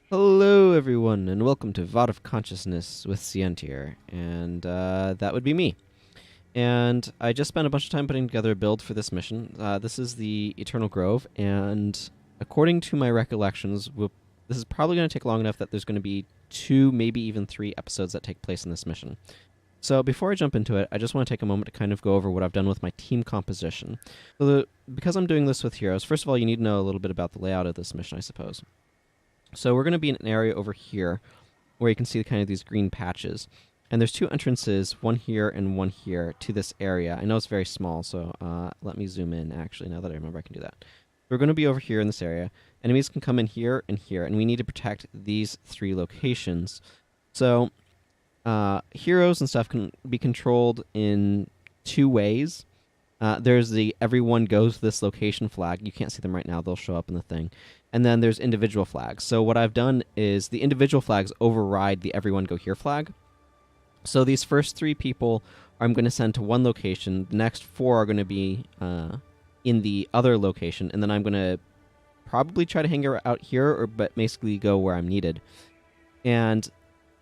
Hello, everyone, and welcome to VOD of Consciousness with Sientir, and that would be me. And I just spent a bunch of time putting together a build for this mission. This is the Eternal Grove, and according to my recollections, this is probably going to take long enough that there's going to be 2, maybe even 3 episodes that take place in this mission. So before I jump into it, I just want to take a moment to kind of go over what I've done with my team composition. So because I'm doing this with heroes, first of all, you need to know a little bit about the layout of this mission, I suppose. So we're going to be in an area over here where you can see kind of these green patches. And there's 2 entrances, one here and one here, to this area. I know it's very small, so let me zoom in, actually. Now that I remember, I can do that. We're going to be over here in this area. Enemies can come in here, and we need to protect these 3 locations. So heroes and stuff can be controlled in 2 ways. There's the everyone goes to this location flag. You can't see them right now. They'll show up in the thing. And then there's individual flags. So what I've done is the individual flags override the everyone go here flag. So these first 3 people I'm going to send to one location. The next 4 are going to be in the other location. And then I'm going to probably try to hang out here, but basically go where I'm needed. And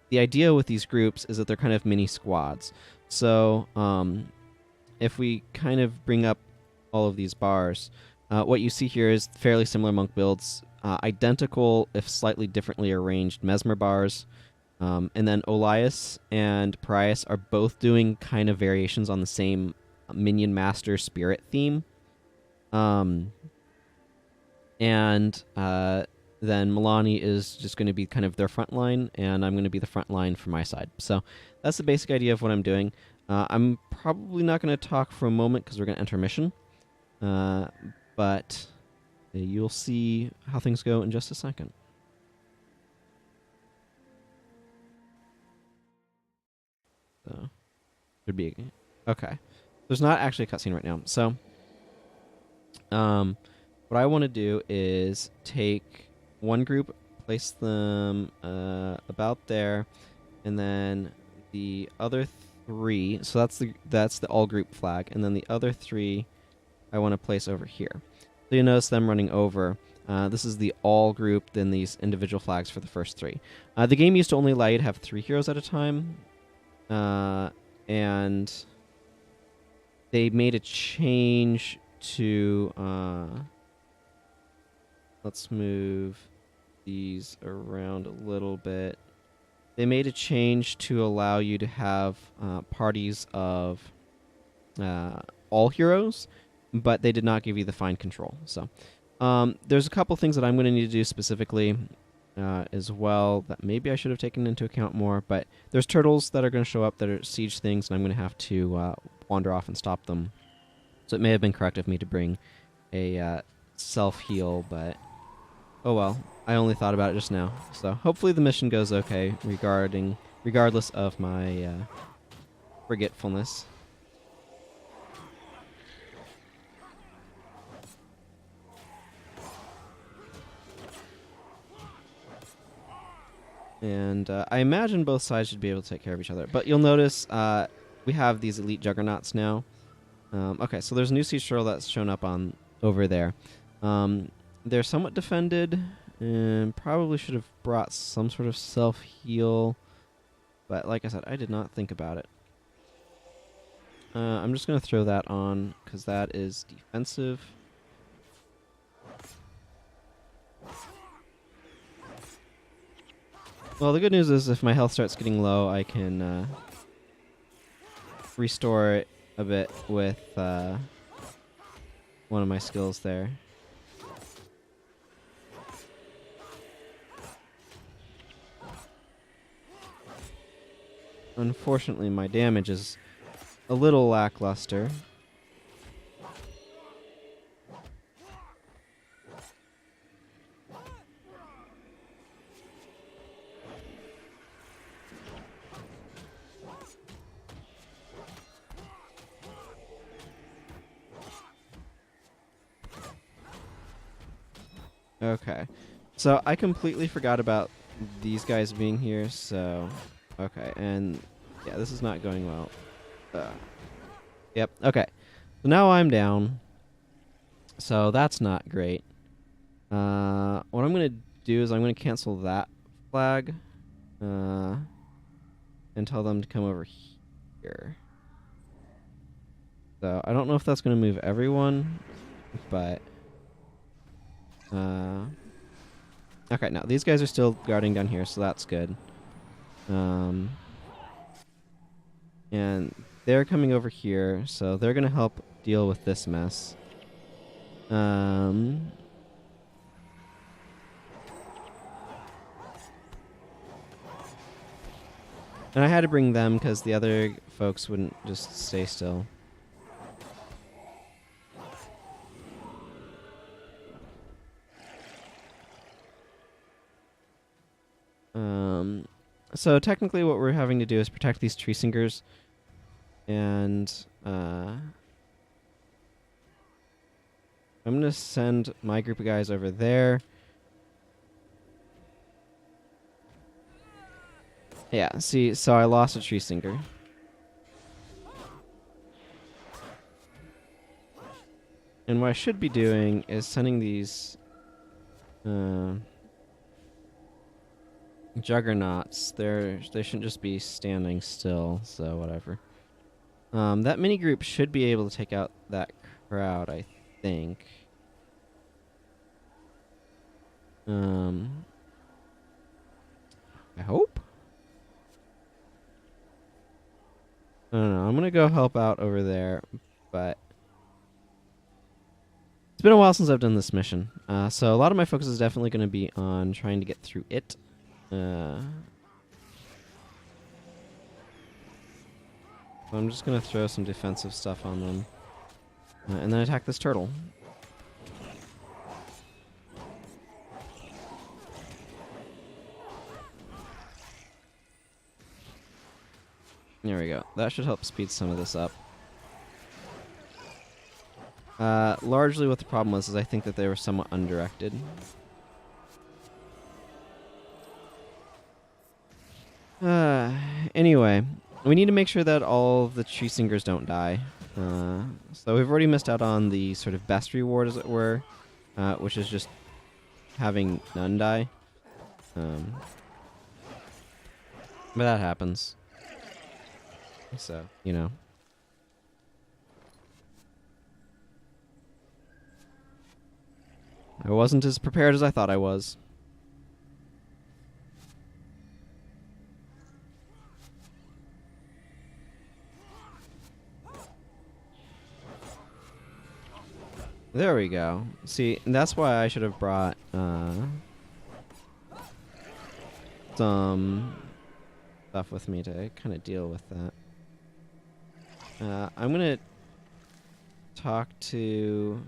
the idea with these groups is that they're kind of mini squads. So if we kind of bring up all of these bars, what you see here is fairly similar monk builds, identical if slightly differently arranged mesmer bars, and then Olias and Parias are both doing kind of variations on the same minion master spirit theme. And then Milani is just going to be kind of their front line, and I'm going to be the front line for my side. So that's the basic idea of what I'm doing. I'm probably not going to talk for a moment because we're going to enter mission. But you'll see how things go in just a second. So, should be okay. There's not actually a cutscene right now. So, what I want to do is take one group, place them about there, and then the other 3. So that's the all group flag, and then the other 3 I want to place over here. So you notice them running over. This is the all group, then these individual flags for the first 3. The game used to only allow you to have 3 heroes at a time, and they made a change to... let's move these around a little bit. They made a change to allow you to have parties of all heroes, but they did not give you the fine control. So there's a couple things that I'm going to need to do specifically as well that maybe I should have taken into account more, but there's turtles that are going to show up that are siege things, and I'm going to have to wander off and stop them. So it may have been correct of me to bring a self-heal, but oh well. I only thought about it just now. So hopefully the mission goes okay regardless of my forgetfulness. And I imagine both sides should be able to take care of each other. But you'll notice we have these elite juggernauts now. Okay, so there's a new siege turtle that's shown up on over there. They're somewhat defended, and probably should have brought some sort of self-heal. But like I said, I did not think about it. I'm just going to throw that on, because that is defensive. Well, the good news is if my health starts getting low, I can restore it a bit with one of my skills there. Unfortunately, my damage is a little lackluster. Okay. So I completely forgot about these guys being here, so... Okay, and... Yeah, this is not going well. Yep, okay. So now I'm down. So that's not great. What I'm going to do is I'm going to cancel that flag, and tell them to come over here. So I don't know if that's going to move everyone, but okay. Now these guys are still guarding down here, so that's good. And they're coming over here, so they're going to help deal with this mess. And I had to bring them because the other folks wouldn't just stay still. So technically what we're having to do is protect these tree singers. And I'm going to send my group of guys over there. Yeah, see, so I lost a tree singer. And what I should be doing is sending these juggernauts. They shouldn't just be standing still, so whatever. That mini group should be able to take out that crowd, I think. I hope? I don't know. I'm gonna go help out over there, but it's been a while since I've done this mission. So a lot of my focus is definitely going to be on trying to get through it. So I'm just going to throw some defensive stuff on them. And then attack this turtle. There we go. That should help speed some of this up. Largely what the problem was is I think that they were somewhat undirected. Anyway, we need to make sure that all of the tree singers don't die. So we've already missed out on the sort of best reward, as it were, which is just having none die. But that happens. So, you know. I wasn't as prepared as I thought I was. There we go. See, that's why I should have brought some stuff with me to kind of deal with that. I'm going to talk to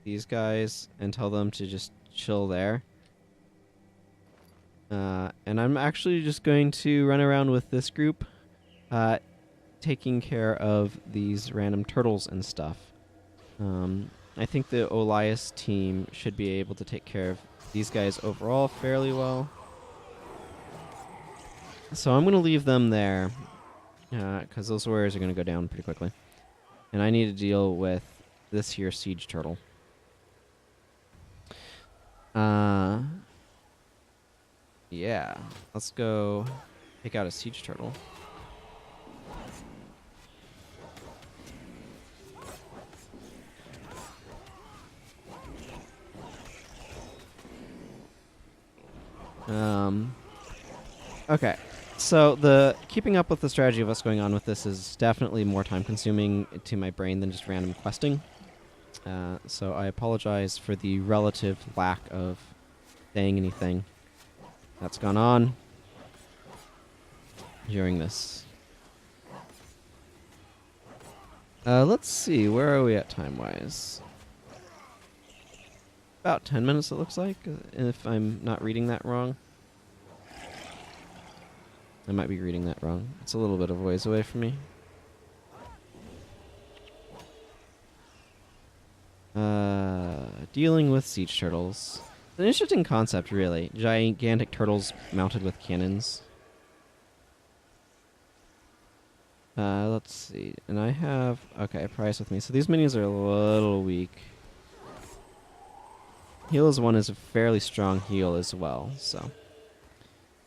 these guys and tell them to just chill there. And I'm actually just going to run around with this group, taking care of these random turtles and stuff. I think the Olias team should be able to take care of these guys overall fairly well. So I'm going to leave them there, because those warriors are going to go down pretty quickly. And I need to deal with this here siege turtle. Yeah, let's go take out a siege turtle. Okay, so the keeping up with the strategy of what's going on with this is definitely more time consuming to my brain than just random questing. So I apologize for the relative lack of saying anything that's gone on during this. Let's see, where are we at time-wise? About 10 minutes, it looks like, if I'm not reading that wrong. I might be reading that wrong. It's a little bit of a ways away from me. Dealing with siege turtles. It's an interesting concept, really. Gigantic turtles mounted with cannons. Let's see. And I have... Okay, price with me. So these minis are a little weak. Heal as 1 is a fairly strong heal as well, so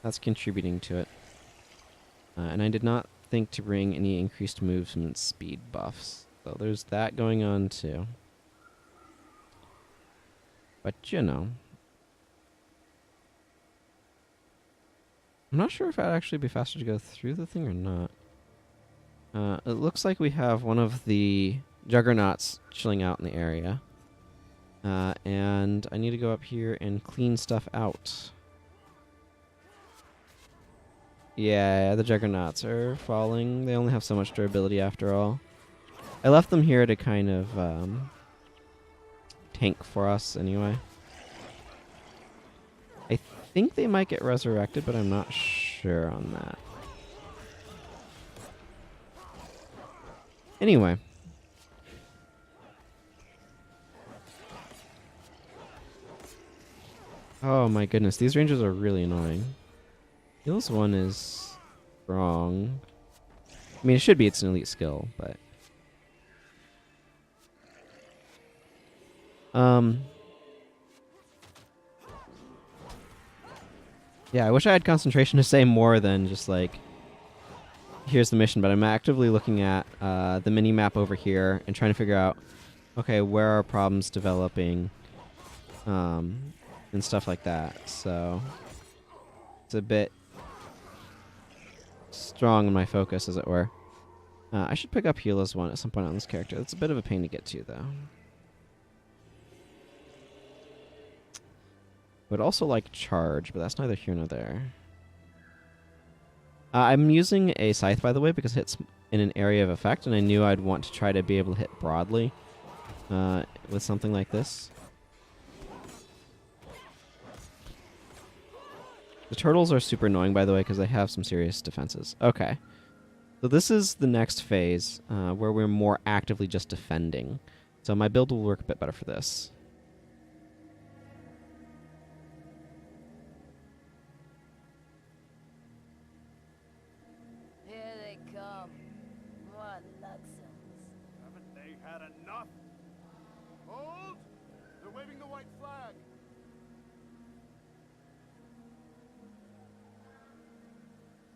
that's contributing to it. And I did not think to bring any increased movement speed buffs. So there's that going on too. But you know. I'm not sure if I'd actually be faster to go through the thing or not. It looks like we have one of the juggernauts chilling out in the area. And I need to go up here and clean stuff out. Yeah, the juggernauts are falling. They only have so much durability after all. I left them here to kind of tank for us anyway. I think they might get resurrected, but I'm not sure on that. Anyway. Oh my goodness, these rangers are really annoying. Heals 1 is strong. I mean, it should be, it's an elite skill, but... Yeah, I wish I had concentration to say more than just like, here's the mission, but I'm actively looking at the mini-map over here and trying to figure out, okay, where are problems developing, and stuff like that, so it's a bit strong in my focus, as it were. I should pick up heal as 1 at some point on this character. It's a bit of a pain to get to, though. Would also like charge, but that's neither here nor there. I'm using a scythe, by the way, because it hits in an area of effect, and I knew I'd want to try to be able to hit broadly with something like this. The turtles are super annoying, by the way, because they have some serious defenses. Okay. So this is the next phase, where we're more actively just defending. So my build will work a bit better for this.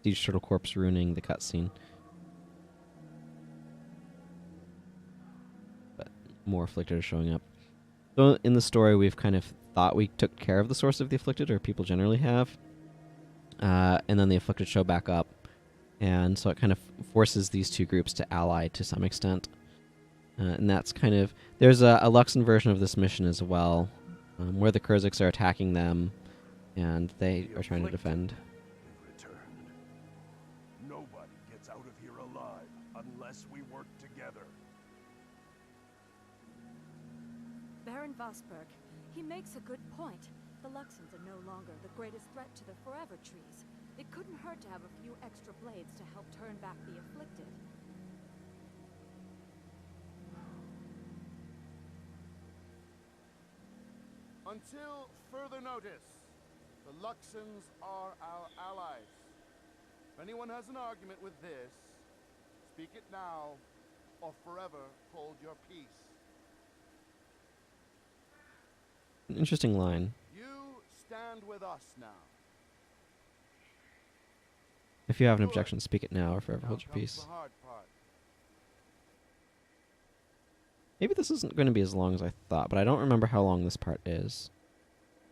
Siege Turtle Corpse ruining the cutscene. But more Afflicted are showing up. So in the story, we've kind of thought we took care of the source of the Afflicted, or people generally have. And then the Afflicted show back up. And so it kind of forces these two groups to ally to some extent. And that's kind of... There's a Luxon version of this mission as well, where the Kurziks are attacking them, and they are trying to defend. Baron Vosberg, he makes a good point. The Luxons are no longer the greatest threat to the Forever Trees. It couldn't hurt to have a few extra blades to help turn back the Afflicted. Until further notice, the Luxons are our allies. If anyone has an argument with this, speak it now, or forever hold your peace. An interesting line. You stand with us now. If you have an objection, speak it now or forever hold your peace. Maybe this isn't going to be as long as I thought, but I don't remember how long this part is.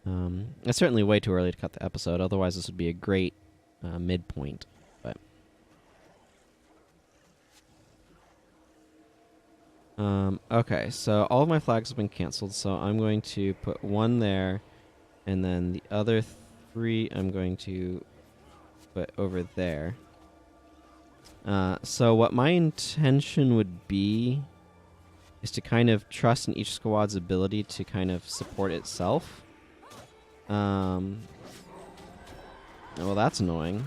It's certainly way too early to cut the episode, otherwise this would be a great midpoint. But okay, so all of my flags have been cancelled, so I'm going to put one there, and then the other three I'm going to put over there. So what my intention would be is to kind of trust in each squad's ability to kind of support itself. Well, that's annoying.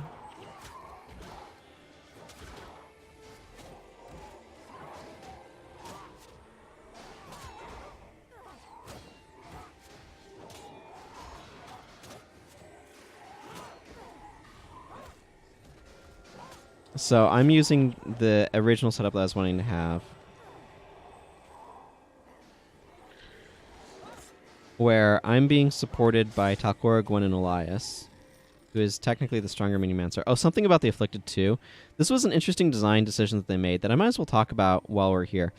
So I'm using the original setup that I was wanting to have. where I'm being supported by Talcora, Gwen, and Elias, who is technically the stronger Minimancer. Oh, something about the Afflicted, too. This was an interesting design decision that they made that I might as well talk about while we're here.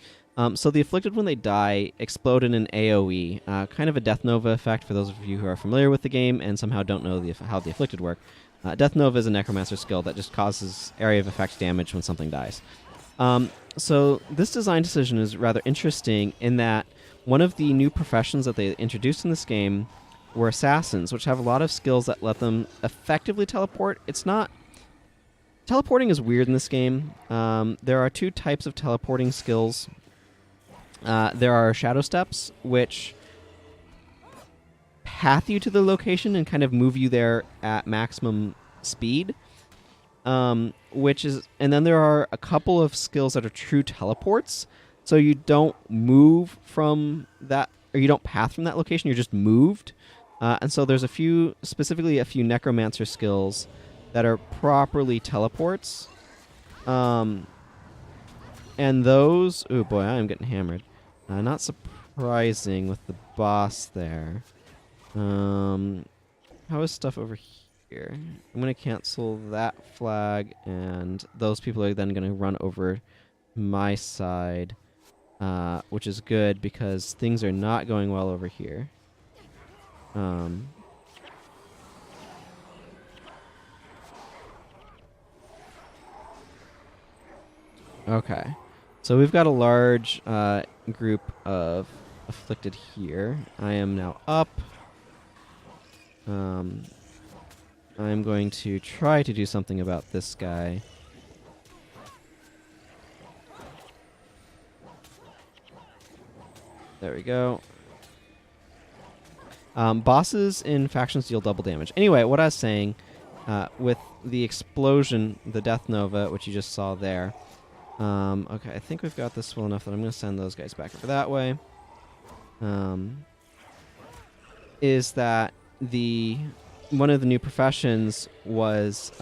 So the Afflicted, when they die, explode in an AoE, kind of a Death Nova effect for those of you who are familiar with the game and somehow don't know how the Afflicted work. Death Nova is a Necromancer skill that just causes area of effect damage when something dies. So this design decision is rather interesting in that one of the new professions that they introduced in this game were assassins, which have a lot of skills that let them effectively teleport. It's not... Teleporting is weird in this game. There are two types of teleporting skills. There are shadow steps, which path you to the location and kind of move you there at maximum speed. And then there are a couple of skills that are true teleports. So you don't move from that, or you don't path from that location, you're just moved. And so there's specifically a few Necromancer skills that are properly teleports. And those... Oh boy, I am getting hammered. Not surprising with the boss there. How is stuff over here? I'm going to cancel that flag, and those people are then going to run over my side, which is good because things are not going well over here. Okay. So we've got a large group of Afflicted here. I am now up. I'm going to try to do something about this guy. There we go. Bosses in factions deal double damage. Anyway, what I was saying, with the explosion, the Death Nova, which you just saw there. Okay, I think we've got this well enough that I'm going to send those guys back over that way. Is that one of the new professions was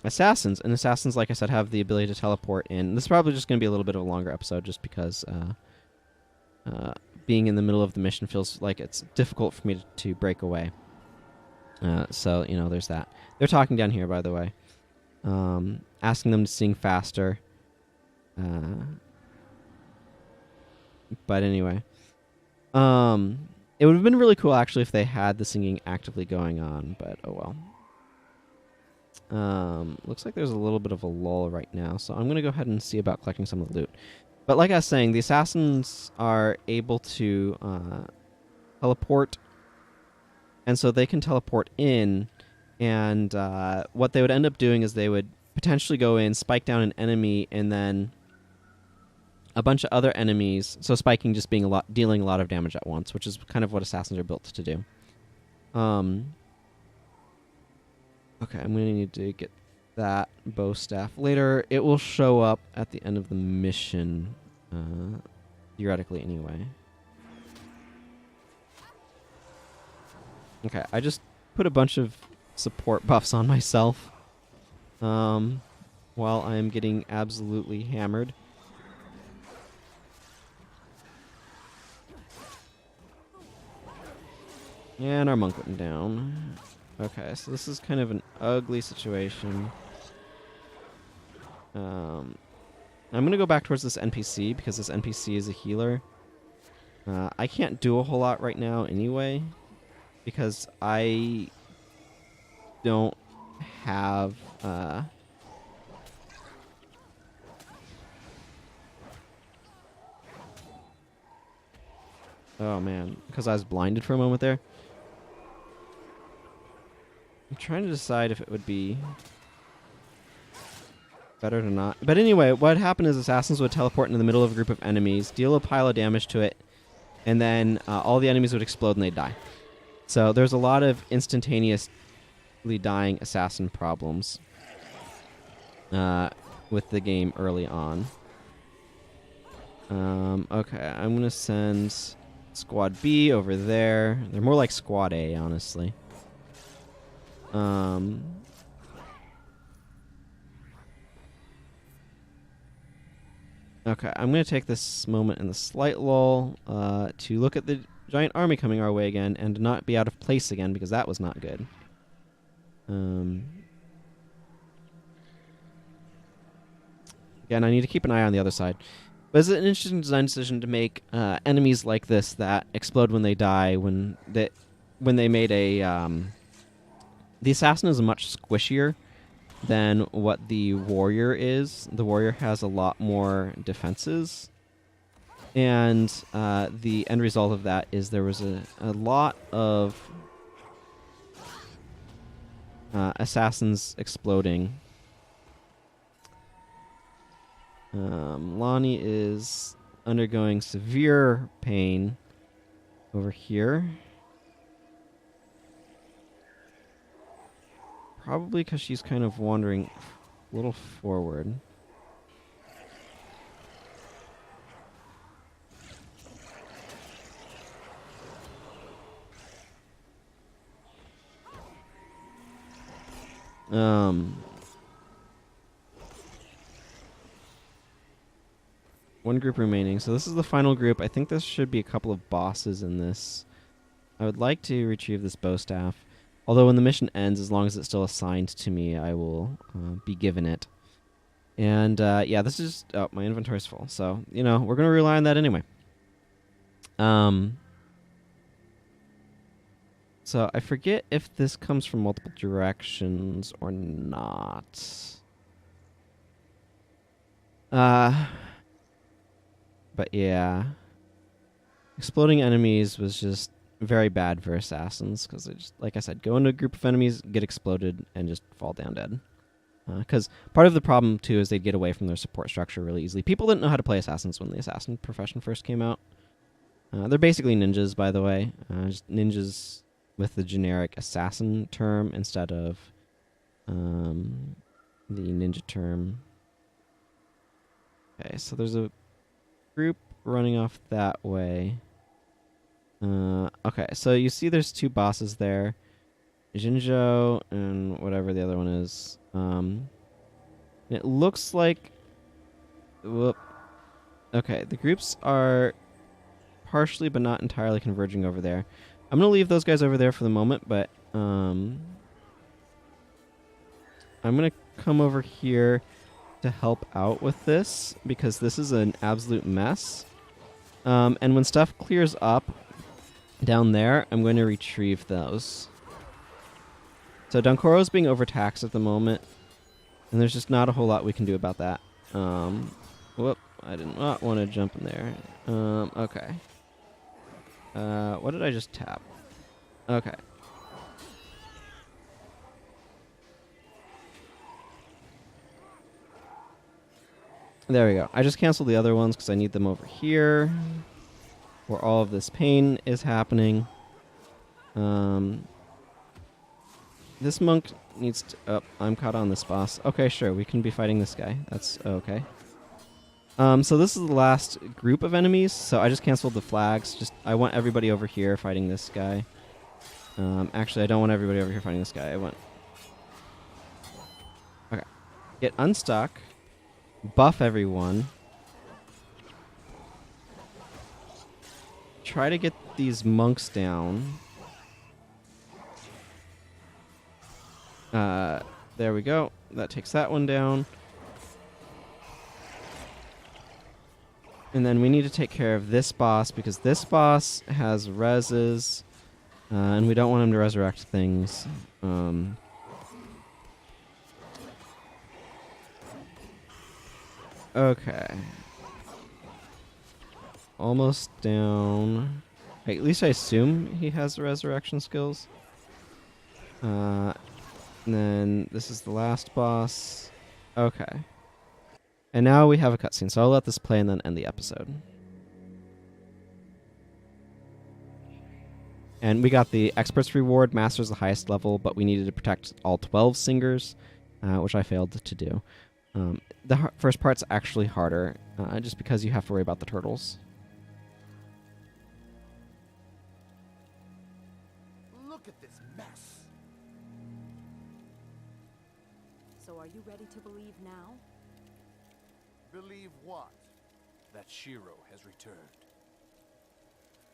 assassins, and assassins, like I said, have the ability to teleport in. This is probably just going to be a little bit of a longer episode just because being in the middle of the mission feels like it's difficult for me to break away. So, there's that. They're talking down here, by the way. Asking them to sing faster. But anyway. It would have been really cool, actually, if they had the singing actively going on, but oh well. Looks like there's a little bit of a lull right now, so I'm going to go ahead and see about collecting some of the loot. But like I was saying, the assassins are able to teleport, and so they can teleport in, and what they would end up doing is they would potentially go in, spike down an enemy, and then a bunch of other enemies, so spiking just being dealing a lot of damage at once, which is kind of what assassins are built to do. Okay, I'm going to need to get that bow staff later. It will show up at the end of the mission, theoretically anyway. Okay, I just put a bunch of support buffs on myself while I am getting absolutely hammered. And our monk went down. Okay, so this is kind of an ugly situation. I'm going to go back towards this NPC because this NPC is a healer. I can't do a whole lot right now anyway because I don't have... Oh man, because I was blinded for a moment there. I'm trying to decide if it would be better to not. But anyway, what happened is assassins would teleport into the middle of a group of enemies, deal a pile of damage to it, and then all the enemies would explode and they'd die. So there's a lot of instantaneously dying assassin problems with the game early on. Okay, I'm going to send Squad B over there. They're more like Squad A, honestly. Okay, I'm going to take this moment in the slight lull to look at the giant army coming our way again and not be out of place again, because that was not good. Again, I need to keep an eye on the other side. But it's an interesting design decision to make enemies like this that explode when they die. When they made a the assassin is much squishier than what the warrior is. The warrior has a lot more defenses, and the end result of that is there was a lot of assassins exploding. Lonnie is undergoing severe pain over here. Probably because she's kind of wandering a little forward. One group remaining. So this is the final group. I think there should be a couple of bosses in this. I would like to retrieve this bow staff. Although when the mission ends, as long as it's still assigned to me, I will be given it. And yeah, this is... Oh, my inventory's full. So, you know, we're going to rely on that anyway. So I forget if this comes from multiple directions or not. But yeah. Exploding enemies was just very bad for assassins, because they just, like I said, go into a group of enemies, get exploded, and just fall down dead. Because part of the problem, too, is they'd get away from their support structure really easily. People didn't know how to play assassins when the assassin profession first came out. They're basically ninjas, by the way. Just ninjas with the generic assassin term instead of the ninja term. Okay, so there's a group running off that way. Okay, so you see there's two bosses there. Jinzhou and whatever the other one is. It looks like... Whoop. Okay, the groups are partially but not entirely converging over there. I'm going to leave those guys over there for the moment, but I'm going to come over here to help out with this, because this is an absolute mess. And when stuff clears up down there, I'm going to retrieve those. So Donkoro's being overtaxed at the moment, and there's just not a whole lot we can do about that. Whoop, I did not want to jump in there. Okay. What did I just tap? Okay. There we go. I just canceled the other ones because I need them over here, where all of this pain is happening. This monk needs to... Oh, I'm caught on this boss. Okay, sure, we can be fighting this guy. That's okay. So this is the last group of enemies, so I just canceled the flags. I want everybody over here fighting this guy. Actually, I don't want everybody over here fighting this guy. I want... Okay. Get unstuck. Buff everyone. Try to get these monks down. There we go. That takes that one down. And then we need to take care of this boss, because this boss has reses, and we don't want him to resurrect things. Okay. Almost down. At least I assume he has resurrection skills. And then this is the last boss. Okay. And now we have a cutscene, so I'll let this play and then end the episode. And we got the Expert's Reward, Master's the highest level, but we needed to protect all 12 singers, which I failed to do. The first part's actually harder, just because you have to worry about the turtles. Look at this mess. So are you ready to believe now? Believe what? That Shiro has returned.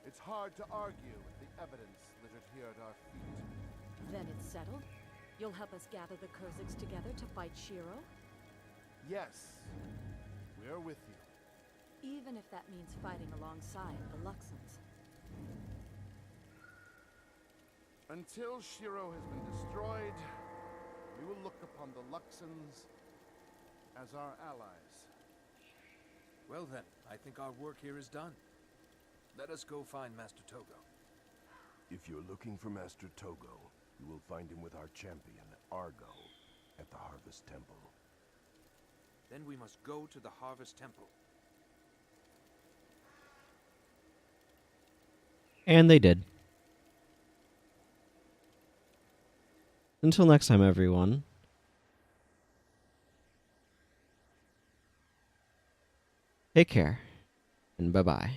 It's hard to argue with the evidence littered here at our feet. Then it's settled? You'll help us gather the Kurziks together to fight Shiro? Yes, we're with you. Even if that means fighting alongside the Luxons. Until Shiro has been destroyed, we will look upon the Luxons as our allies. Well then, I think our work here is done. Let us go find Master Togo. If you're looking for Master Togo, you will find him with our champion, Argo, at the Harvest Temple. Then we must go to the Harvest Temple. And they did. Until next time, everyone. Take care, and bye-bye.